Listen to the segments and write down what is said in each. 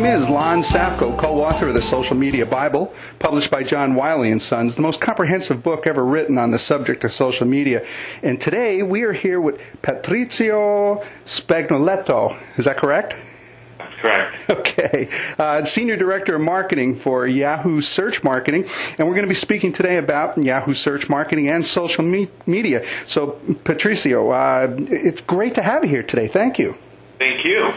name is Lon Safko, co-author of the Social Media Bible, published by John Wiley & Sons, the most comprehensive book ever written on the subject of social media. And today we are here with Patrizio Spagnoletto. Is that correct? That's correct. Okay. Senior Director of Marketing for Yahoo Search Marketing. And we're going to be speaking today about Yahoo Search Marketing and social media. So, Patrizio, it's great to have you here today. Thank you. Thank you.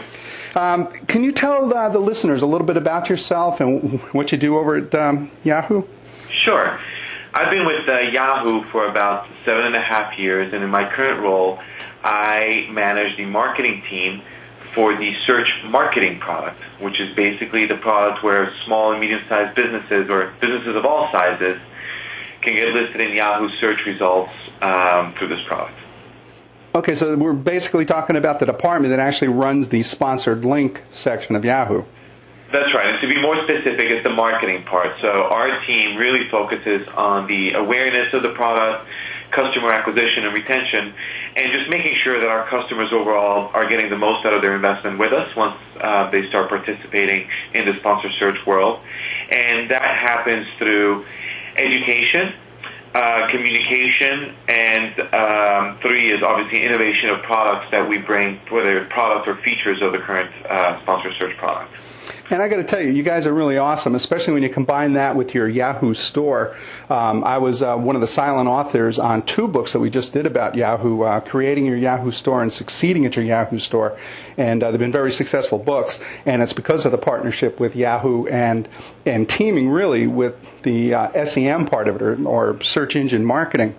Can you tell the listeners a little bit about yourself and what you do over at Yahoo? Sure. I've been with Yahoo for about 7.5 years, and in my current role, I manage the marketing team for the search marketing product, which is basically the product where small and medium-sized businesses, or businesses of all sizes, can get listed in Yahoo search results through this product. Okay, so we're basically talking about the department that actually runs the sponsored link section of Yahoo. That's right. And to be more specific, it's the marketing part. So our team really focuses on the awareness of the product, customer acquisition and retention, and just making sure that our customers overall are getting the most out of their investment with us once they start participating in the sponsor search world. And that happens through education, communication, and 3 is obviously innovation of products that we bring, whether product or features of the current sponsor search product. And I got to tell you, you guys are really awesome, especially when you combine that with your Yahoo store. I was one of the silent authors on 2 books that we just did about Yahoo, creating your Yahoo store and succeeding at your Yahoo store. And they've been very successful books, and it's because of the partnership with Yahoo and teaming really with the SEM part of it, or search engine marketing.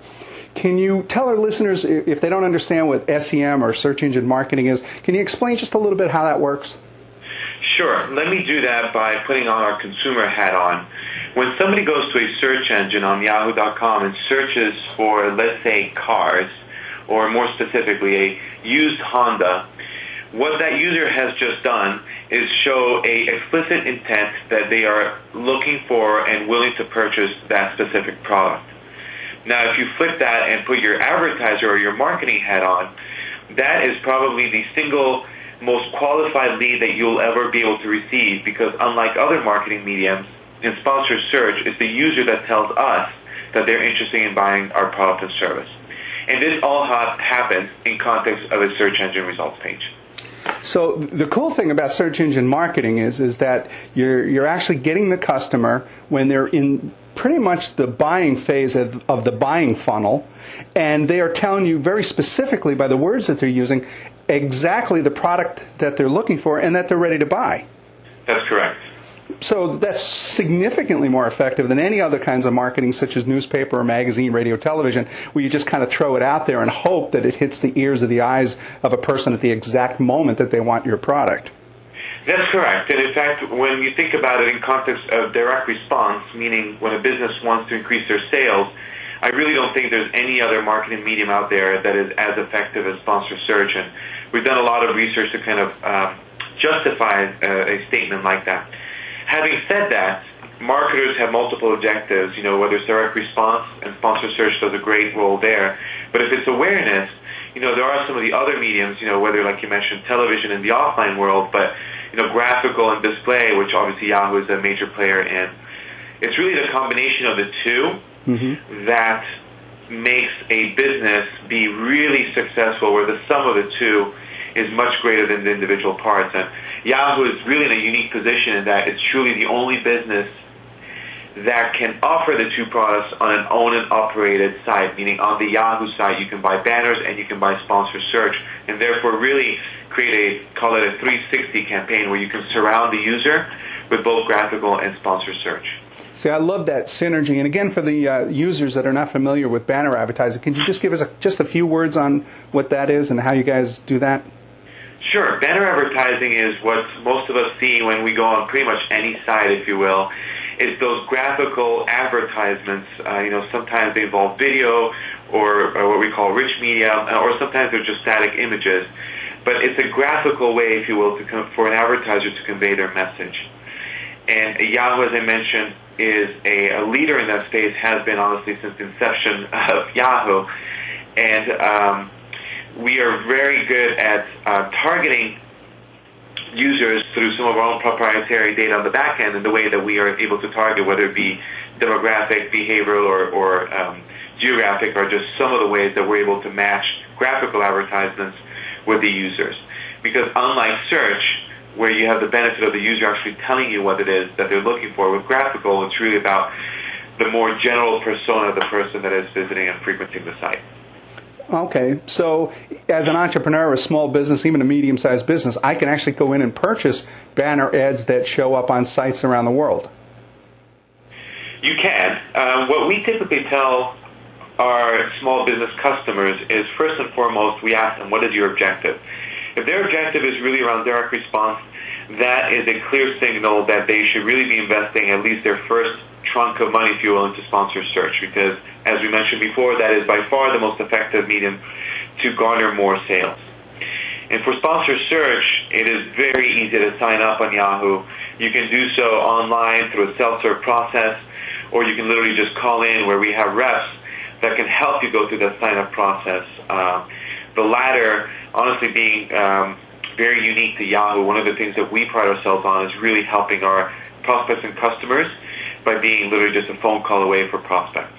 Can you tell our listeners, if they don't understand what SEM or search engine marketing is, can you explain just a little bit how that works? Sure. Let me do that by putting on our consumer hat on. When somebody goes to a search engine on Yahoo.com and searches for, let's say, cars, or more specifically, a used Honda, what that user has just done is show a explicit intent that they are looking for and willing to purchase that specific product. Now, if you flip that and put your advertiser or your marketing hat on, that is probably the single most qualified lead that you'll ever be able to receive, because unlike other marketing mediums, in sponsored search, it's the user that tells us that they're interested in buying our product and service. And this all happens in context of a search engine results page. So the cool thing about search engine marketing is that you're actually getting the customer when they're in pretty much the buying phase of the buying funnel, and they are telling you very specifically by the words that they're using exactly the product that they're looking for and that they're ready to buy. That's correct. So that's significantly more effective than any other kinds of marketing, such as newspaper or magazine, radio, television, where you just kind of throw it out there and hope that it hits the ears or the eyes of a person at the exact moment that they want your product. That's correct. And in fact, when you think about it in context of direct response, meaning when a business wants to increase their sales, I really don't think there's any other marketing medium out there that is as effective as sponsor search. And we've done a lot of research to kind of justify a statement like that. Having said that, marketers have multiple objectives, whether it's direct response, and sponsor search does a great role there. But if it's awareness, there are some of the other mediums, whether, like you mentioned, television in the offline world, but, graphical and display, which obviously Yahoo is a major player in. It's really the combination of the two that makes a business be really successful, where the sum of the two is much greater than the individual parts. And Yahoo is really in a unique position in that it's truly the only business that can offer the 2 products on an owned and operated site, meaning on the Yahoo site you can buy banners and you can buy sponsor search, and therefore really create call it a 360 campaign where you can surround the user with both graphical and sponsor search. See, I love that synergy. And again, for the users that are not familiar with banner advertising, can you just give us just a few words on what that is and how you guys do that? Sure. Banner advertising is what most of us see when we go on pretty much any site, if you will. It's those graphical advertisements. Sometimes they involve video or what we call rich media, or sometimes they're just static images. But it's a graphical way, if you will, for an advertiser to convey their message. And Yahoo, as I mentioned, is a leader in that space, has been honestly since the inception of Yahoo. And we are very good at targeting users through some of our own proprietary data on the back end and the way that we are able to target, whether it be demographic, behavioral, or geographic, are just some of the ways that we're able to match graphical advertisements with the users. Because unlike search, where you have the benefit of the user actually telling you what it is that they're looking for, with graphical, it's really about the more general persona of the person that is visiting and frequenting the site. Okay, so as an entrepreneur, a small business, even a medium-sized business, I can actually go in and purchase banner ads that show up on sites around the world. You can. What we typically tell our small business customers is, first and foremost, we ask them, what is your objective? If their objective is really around direct response, that is a clear signal that they should really be investing at least their first chunk of money, if you will, into sponsored search, because, as we mentioned before, that is by far the most effective medium to garner more sales. And for sponsored search, it is very easy to sign up on Yahoo. You can do so online through a self-serve process, or you can literally just call in where we have reps that can help you go through that sign-up process. The latter, honestly, being very unique to Yahoo. One of the things that we pride ourselves on is really helping our prospects and customers by being literally just a phone call away for prospects.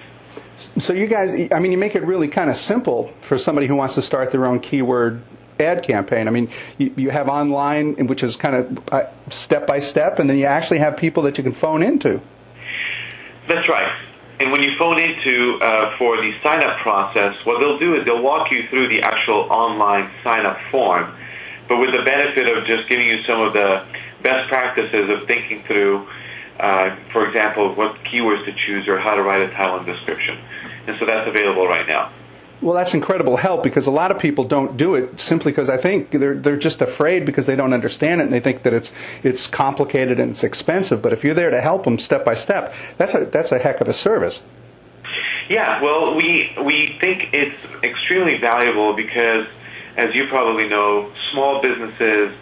So you guys, I mean, you make it really kind of simple for somebody who wants to start their own keyword ad campaign. I mean, you have online, which is kind of step by step, and then you actually have people that you can phone into. That's right. And when you phone into for the sign-up process, what they'll do is they'll walk you through the actual online sign-up form, but with the benefit of just giving you some of the best practices of thinking through, for example, what keywords to choose or how to write a title and description. And so that's available right now. Well, that's incredible help, because a lot of people don't do it simply because I think they're just afraid because they don't understand it and they think that it's complicated and it's expensive. But if you're there to help them step by step, that's a heck of a service. Yeah, well, we think it's extremely valuable because, as you probably know, small businesses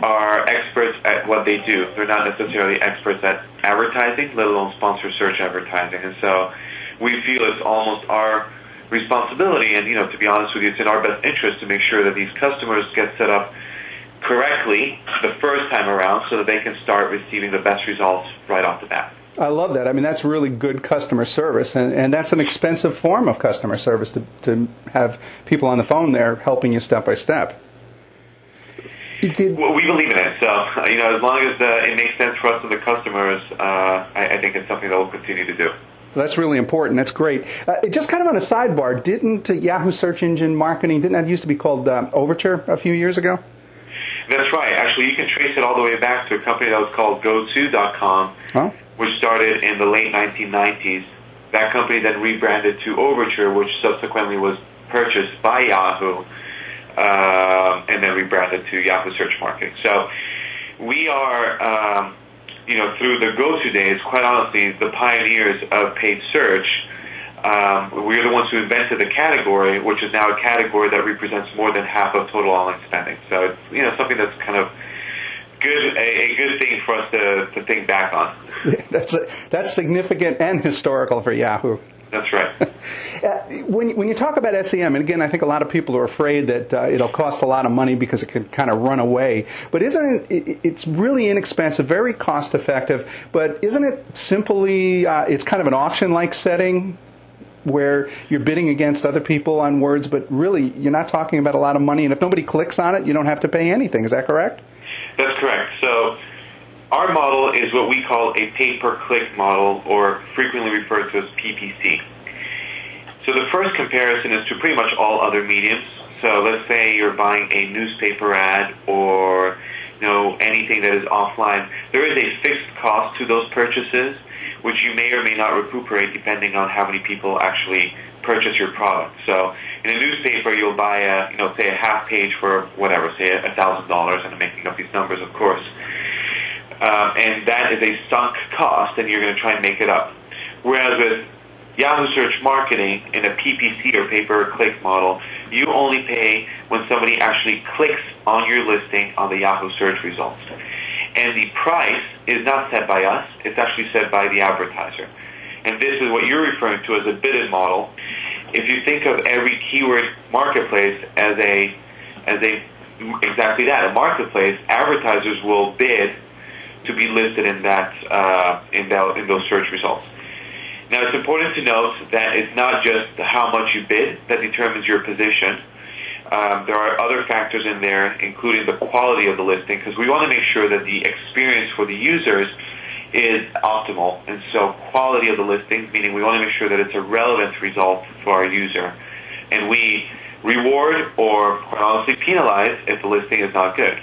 are experts at what they do. They're not necessarily experts at advertising, let alone sponsor search advertising. And so we feel it's almost our responsibility, and to be honest with you, it's in our best interest to make sure that these customers get set up correctly the first time around so that they can start receiving the best results right off the bat. I love that. I mean, that's really good customer service, and that's an expensive form of customer service to have people on the phone there helping you step by step. Well, we believe in it, so as long as it makes sense for us and the customers, I think it's something that we'll continue to do. That's really important. That's great. Just kind of on a sidebar, didn't Yahoo search engine marketing, didn't that used to be called Overture a few years ago? That's right. Actually, you can trace it all the way back to a company that was called GoTo.com, which started in the late 1990s. That company then rebranded to Overture, which subsequently was purchased by Yahoo, and then rebranded to Yahoo Search Marketing. So we are... through the go-to days, quite honestly, the pioneers of paid search. We're the ones who invented the category, which is now a category that represents more than half of total online spending. So it's something that's kind of good, a good thing for us to think back on. That's significant and historical for Yahoo. That's right. When you talk about SEM, and again, I think a lot of people are afraid that it'll cost a lot of money because it can kind of run away. But it's really inexpensive, very cost effective. But isn't it simply, it's kind of an auction-like setting where you're bidding against other people on words, but really you're not talking about a lot of money. And if nobody clicks on it, you don't have to pay anything. Is that correct? That's correct. So our model is what we call a pay-per-click model, or frequently referred to as PPC. So the first comparison is to pretty much all other mediums. So let's say you're buying a newspaper ad or anything that is offline. There is a fixed cost to those purchases, which you may or may not recuperate depending on how many people actually purchase your product. So in a newspaper, you'll buy say a half page for whatever, say $1,000, and I'm making up these numbers, of course. And that is a sunk cost, and you're going to try and make it up. Whereas with Yahoo Search Marketing, in a PPC or pay-per-click model, you only pay when somebody actually clicks on your listing on the Yahoo search results. And the price is not set by us, it's actually set by the advertiser. And this is what you're referring to as a bidded model. If you think of every keyword marketplace as a exactly that. A marketplace, advertisers will bid to be listed in those search results. Now, it's important to note that it's not just how much you bid that determines your position. There are other factors in there, including the quality of the listing, because we want to make sure that the experience for the users is optimal. And so quality of the listings, meaning we want to make sure that it's a relevant result for our user. And we reward or, quite honestly, penalize if the listing is not good.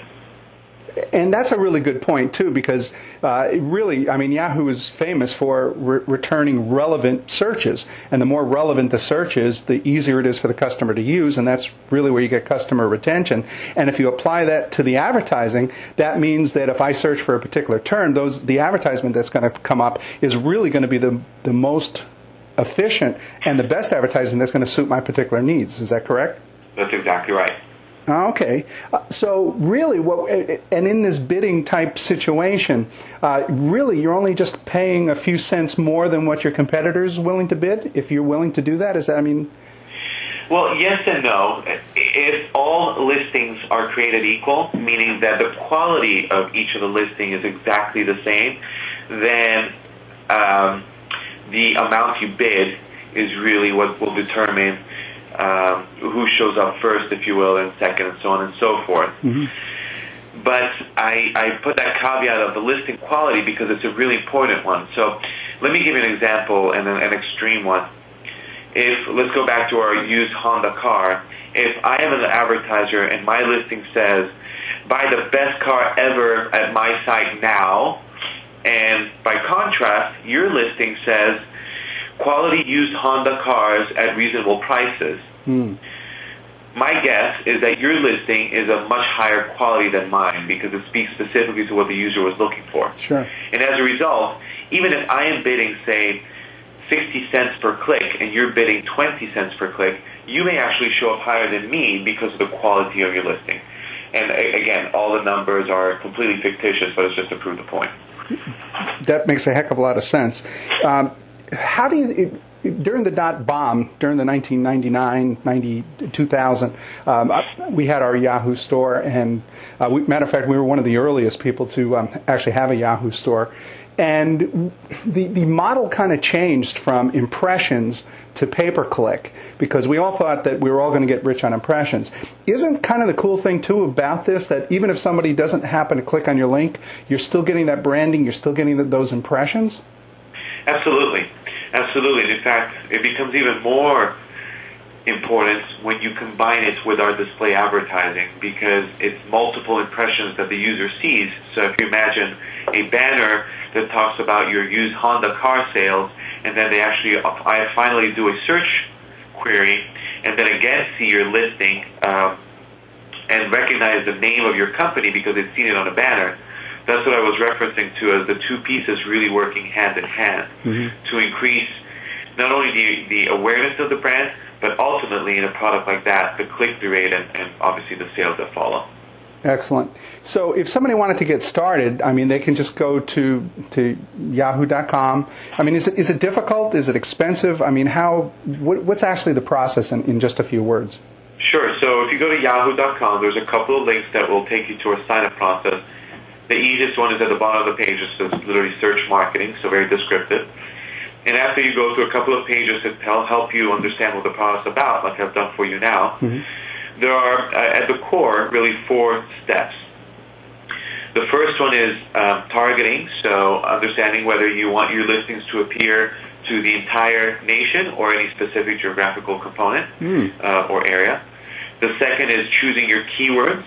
And that's a really good point, too, because really, I mean, Yahoo is famous for returning relevant searches. And the more relevant the search is, the easier it is for the customer to use, and that's really where you get customer retention. And if you apply that to the advertising, that means that if I search for a particular term, the advertisement that's going to come up is really going to be the most efficient and the best advertising that's going to suit my particular needs. Is that correct? That's exactly right. Okay. So really, and in this bidding type situation, really you're only just paying a few cents more than what your competitor's willing to bid, if you're willing to do that? Is that, I mean... Well, yes and no. If all listings are created equal, meaning that the quality of each of the listings is exactly the same, then the amount you bid is really what will determine who shows up first, if you will, and second, and so on and so forth. Mm-hmm. But I put that caveat of the listing quality because it's a really important one. So let me give you an example and an extreme one. Let's go back to our used Honda car. If I am an advertiser and my listing says, buy the best car ever at my site now, and by contrast, your listing says, quality used Honda cars at reasonable prices. My guess is that your listing is of much higher quality than mine because it speaks specifically to what the user was looking for. Sure. And as a result, even if I am bidding, say, 60 cents per click and you're bidding 20 cents per click, you may actually show up higher than me because of the quality of your listing. And again, all the numbers are completely fictitious, but it's just to prove the point. That makes a heck of a lot of sense. How do you, during the dot bomb, during the 1999, 2000, we had our Yahoo store, and matter of fact, we were one of the earliest people to actually have a Yahoo store. And the model kind of changed from impressions to pay-per-click because we all thought that we were all going to get rich on impressions. Isn't kind of the cool thing, too, about this that even if somebody doesn't happen to click on your link, you're still getting that branding, you're still getting those impressions? Absolutely. Absolutely. In fact, it becomes even more important when you combine it with our display advertising because it's multiple impressions that the user sees. So if you imagine a banner that talks about your used Honda car sales, and then I finally do a search query, and then again see your listing and recognize the name of your company because it's seen it on a banner. That's what I was referencing to as the two pieces really working hand in hand to increase not only the awareness of the brand, but ultimately in a product like that, the click-through rate and obviously the sales that follow. Excellent. So if somebody wanted to get started, I mean, they can just go to yahoo.com. I mean, is it difficult? Is it expensive? I mean, what's actually the process in just a few words? Sure. So if you go to yahoo.com, there's a couple of links that will take you to our sign-up process. The easiest one is at the bottom of the page. It says literally search marketing, so very descriptive. And after you go through a couple of pages that help you understand what the product's about, like I've done for you now, there are, at the core, really 4 steps. The first one is targeting, so understanding whether you want your listings to appear to the entire nation or any specific geographical component or area. The second is choosing your keywords.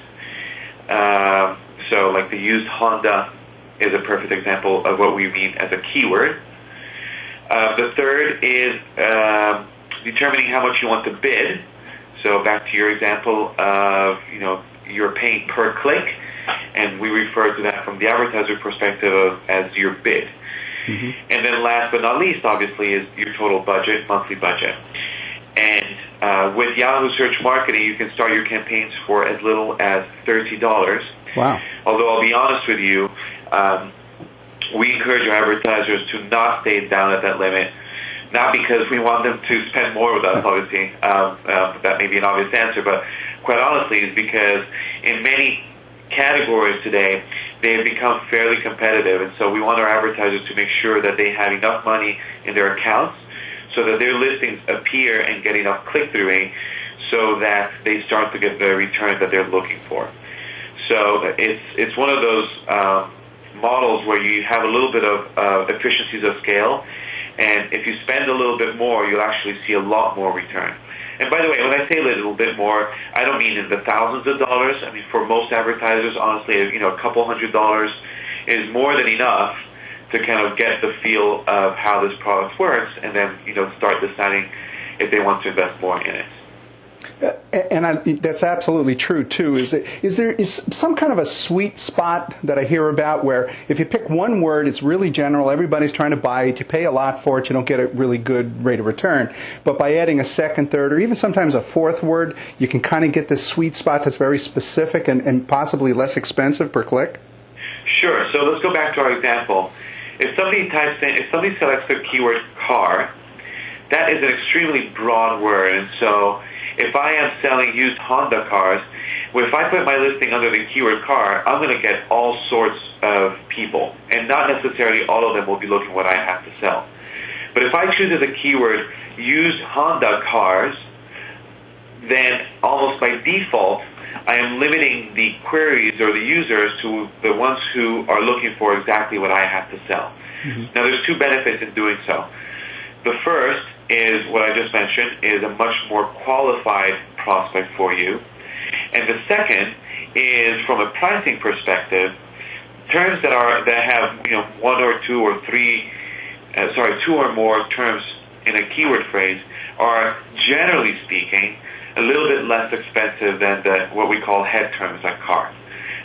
So like the used Honda is a perfect example of what we mean as a keyword. The third is determining how much you want to bid. So back to your example of, you're paying per click, and we refer to that from the advertiser perspective as your bid. And then last but not least, obviously, is your total budget, monthly budget. And with Yahoo Search Marketing, you can start your campaigns for as little as $30. Wow. Although I'll be honest with you, we encourage our advertisers to not stay down at that limit, not because we want them to spend more with us, obviously. That may be an obvious answer, but quite honestly, is because in many categories today, they have become fairly competitive, and so we want our advertisers to make sure that they have enough money in their accounts so that their listings appear and get enough click-through rate so that they start to get the return that they're looking for. So it's one of those models where you have a little bit of efficiencies of scale, and if you spend a little bit more, you'll actually see a lot more return. And by the way, when I say a little bit more, I don't mean in the thousands of dollars. I mean, for most advertisers, honestly, a couple $100 is more than enough to kind of get the feel of how this product works, and then start deciding if they want to invest more in it. And that's absolutely true too. Is there some kind of a sweet spot that I hear about where if you pick one word, it's really general, everybody's trying to buy it, you pay a lot for it, you don't get a really good rate of return. But by adding a second, third, or even sometimes a fourth word, you can kind of get this sweet spot that's very specific and possibly less expensive per click? Sure. So let's go back to our example. If somebody selects the keyword car, that is an extremely broad word, and so if I am selling used Honda cars, if I put my listing under the keyword car, I'm going to get all sorts of people, and not necessarily all of them will be looking what I have to sell. But if I choose as a keyword used Honda cars, then almost by default, I am limiting the queries or the users to the ones who are looking for exactly what I have to sell. Mm-hmm. Now, there's two benefits in doing so. The first is what I just mentioned, is a much more qualified prospect for you. And the second is, from a pricing perspective, terms that have one or two or three, two or more terms in a keyword phrase are, generally speaking, a little bit less expensive than what we call head terms like car.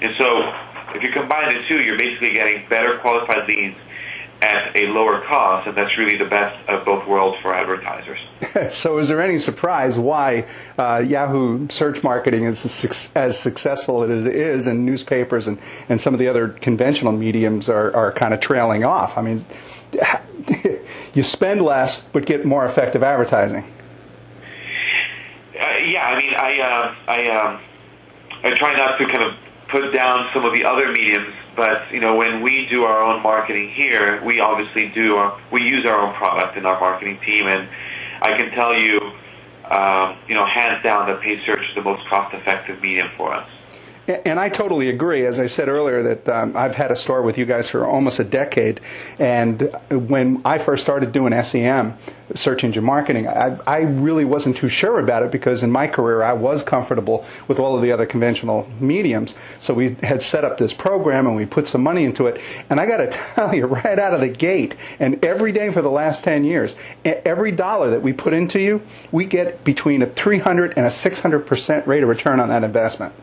And so if you combine the two, you're basically getting better qualified leads at a lower cost, and that's really the best of both worlds for advertisers. So is there any surprise why Yahoo search marketing is as successful as it is, and newspapers and some of the other conventional mediums are kind of trailing off? I mean, you spend less but get more effective advertising. I try not to kind of put down some of the other mediums, but when we do our own marketing here, we obviously we use our own product in our marketing team, and I can tell you, hands down, that paid search is the most cost-effective medium for us. And I totally agree. As I said earlier, that I've had a store with you guys for almost a decade, and when I first started doing SEM, search engine marketing, I really wasn't too sure about it because in my career I was comfortable with all of the other conventional mediums. So we had set up this program and we put some money into it, and I got to tell you, right out of the gate, and every day for the last 10 years, every dollar that we put into you, we get between a 300 and a 600% rate of return on that investment.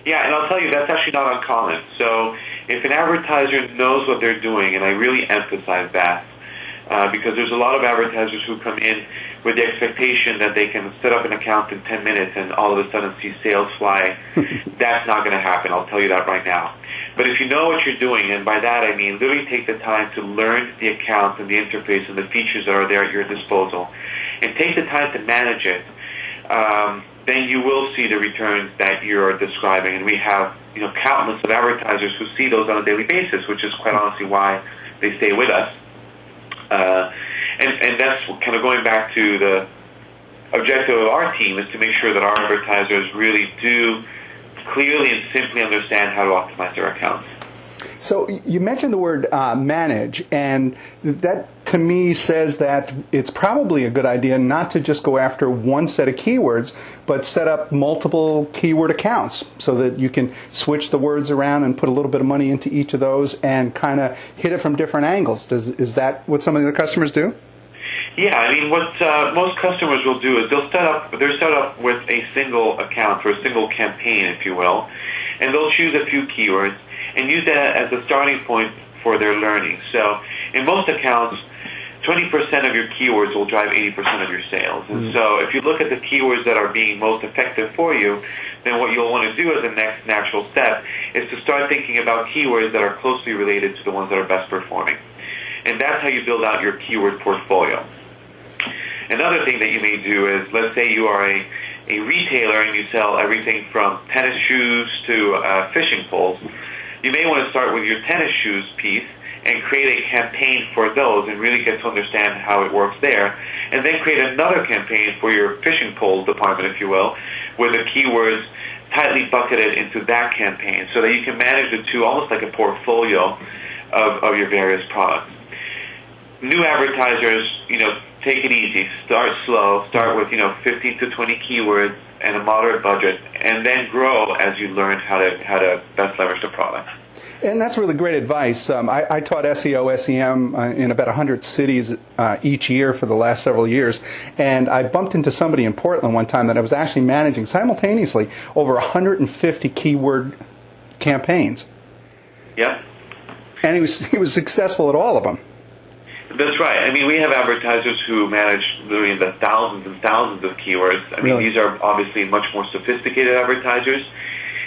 Yeah, and I'll tell you, that's actually not uncommon. So if an advertiser knows what they're doing, and I really emphasize that, because there's a lot of advertisers who come in with the expectation that they can set up an account in 10 minutes and all of a sudden see sales fly. That's not going to happen, I'll tell you that right now. But if you know what you're doing, and by that I mean literally take the time to learn the account and the interface and the features that are there at your disposal, and take the time to manage it, then you will see the returns that you're describing. And we have countless of advertisers who see those on a daily basis, which is quite honestly why they stay with us. And that's kind of going back to the objective of our team, is to make sure that our advertisers really do clearly and simply understand how to optimize their accounts. So you mentioned the word manage, and that to me says that it's probably a good idea not to just go after one set of keywords, but set up multiple keyword accounts so that you can switch the words around and put a little bit of money into each of those and kind of hit it from different angles. Is that what some of the customers do? Yeah, I mean, what most customers will do is they'll start up with a single account or a single campaign, if you will, and they'll choose a few keywords and use that as a starting point for their learning. So in most accounts, 20% of your keywords will drive 80% of your sales. And so if you look at the keywords that are being most effective for you, then what you'll want to do as a next natural step is to start thinking about keywords that are closely related to the ones that are best performing. And that's how you build out your keyword portfolio. Another thing that you may do is, let's say you are a a retailer and you sell everything from tennis shoes to fishing poles, you may want to start with your tennis shoes piece and create a campaign for those and really get to understand how it works there. And then create another campaign for your fishing pole department, if you will, with the keywords tightly bucketed into that campaign so that you can manage the two almost like a portfolio of your various products. New advertisers, take it easy. Start slow. Start with, 15 to 20 keywords and a moderate budget, and then grow as you learn how to best leverage the product. And that's really great advice. I taught SEO, SEM in about 100 cities each year for the last several years, and I bumped into somebody in Portland one time that I was actually managing simultaneously over 150 keyword campaigns. Yep. And he was successful at all of them. That's right. I mean, we have advertisers who manage literally the thousands and thousands of keywords. I mean, Really? these are obviously much more sophisticated advertisers.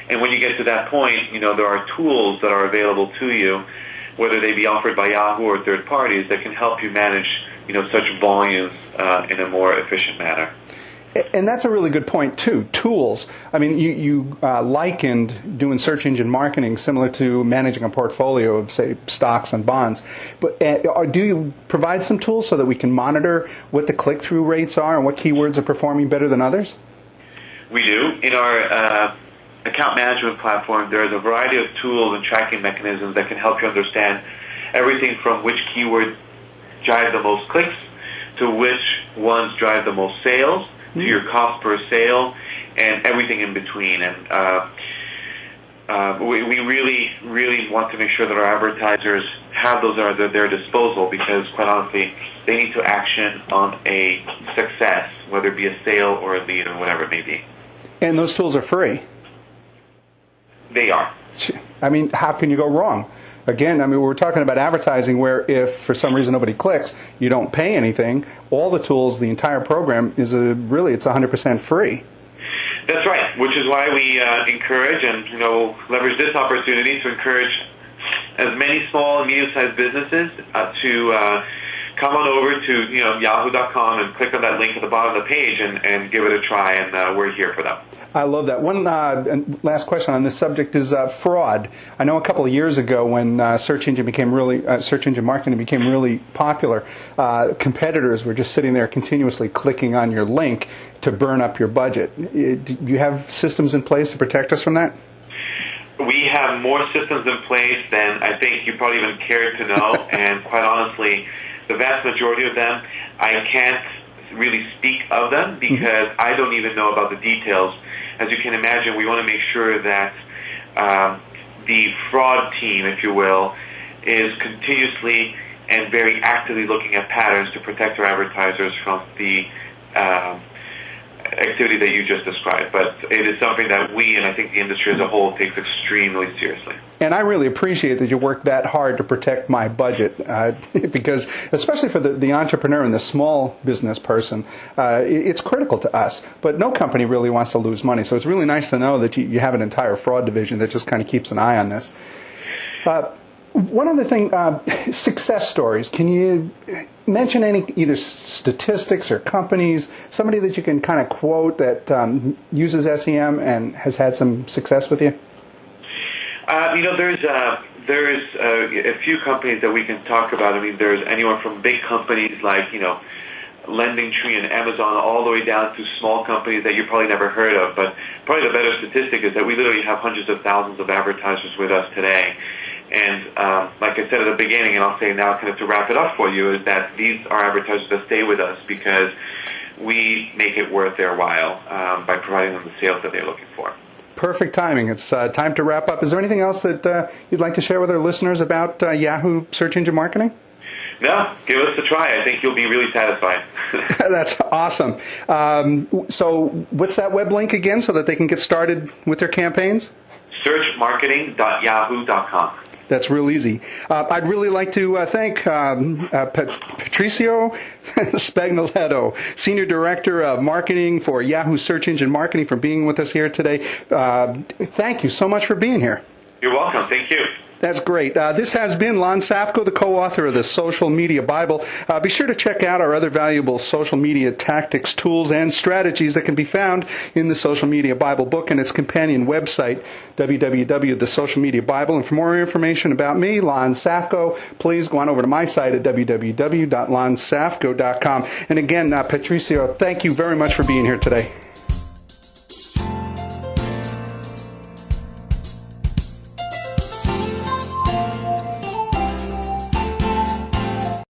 And when you get to that point, there are tools that are available to you, whether they be offered by Yahoo or third parties, that can help you manage, such volumes in a more efficient manner. And that's a really good point, too. Tools. I mean, you likened doing search engine marketing similar to managing a portfolio of, say, stocks and bonds. But do you provide some tools so that we can monitor what the click-through rates are and what keywords are performing better than others? We do. In our account management platform, there's a variety of tools and tracking mechanisms that can help you understand everything from which keywords drive the most clicks to which ones drive the most sales, to your cost per sale, and everything in between. And we really, really want to make sure that our advertisers have those at their disposal because, quite honestly, they need to action on a success, whether it be a sale or a lead or whatever it may be. And those tools are free. They are. I mean, how can you go wrong? Again, I mean, we're talking about advertising where if for some reason nobody clicks, you don't pay anything. All the tools, the entire program is it's 100% free. That's right, which is why we encourage and leverage this opportunity to encourage as many small and medium-sized businesses to come on over to yahoo.com and click on that link at the bottom of the page and give it a try, and we're here for them. I love that. One last question on this subject is fraud. I know a couple of years ago when search engine marketing became really popular, competitors were just sitting there continuously clicking on your link to burn up your budget. Do you have systems in place to protect us from that? We have more systems in place than I think you probably even care to know, and quite honestly, the vast majority of them, I can't really speak of them because I don't even know about the details. As you can imagine, we want to make sure that the fraud team, if you will, is continuously and very actively looking at patterns to protect our advertisers from the activity that you just described. But it is something that we, and I think the industry as a whole, takes extremely seriously. And I really appreciate that you work that hard to protect my budget because, especially for the entrepreneur and the small business person, it's critical to us. But no company really wants to lose money. So it's really nice to know that you have an entire fraud division that just kind of keeps an eye on this. One other thing, success stories. Can you mention any either statistics or companies, somebody that you can kind of quote that uses SEM and has had some success with you? There's a few companies that we can talk about. I mean, there's anyone from big companies like, LendingTree and Amazon all the way down to small companies that you probably never heard of. But probably the better statistic is that we literally have hundreds of thousands of advertisers with us today. And like I said at the beginning, and I'll say now kind of to wrap it up for you, is that these are advertisers that stay with us because we make it worth their while by providing them the sales that they're looking for. Perfect timing. It's time to wrap up. Is there anything else that you'd like to share with our listeners about Yahoo search engine marketing? No, give us a try. I think you'll be really satisfied. That's awesome. So what's that web link again so that they can get started with their campaigns? Searchmarketing.yahoo.com. That's real easy. I'd really like to thank Patrizio Spagnoletto, Senior Director of Marketing for Yahoo Search Engine Marketing, for being with us here today. Thank you so much for being here. You're welcome. Thank you. That's great. This has been Lon Safko, the co-author of the Social Media Bible. Be sure to check out our other valuable social media tactics, tools, and strategies that can be found in the Social Media Bible book and its companion website, www.thesocialmediabible. And for more information about me, Lon Safko, please go on over to my site at www.lonsafko.com. And again, Patrizio, thank you very much for being here today.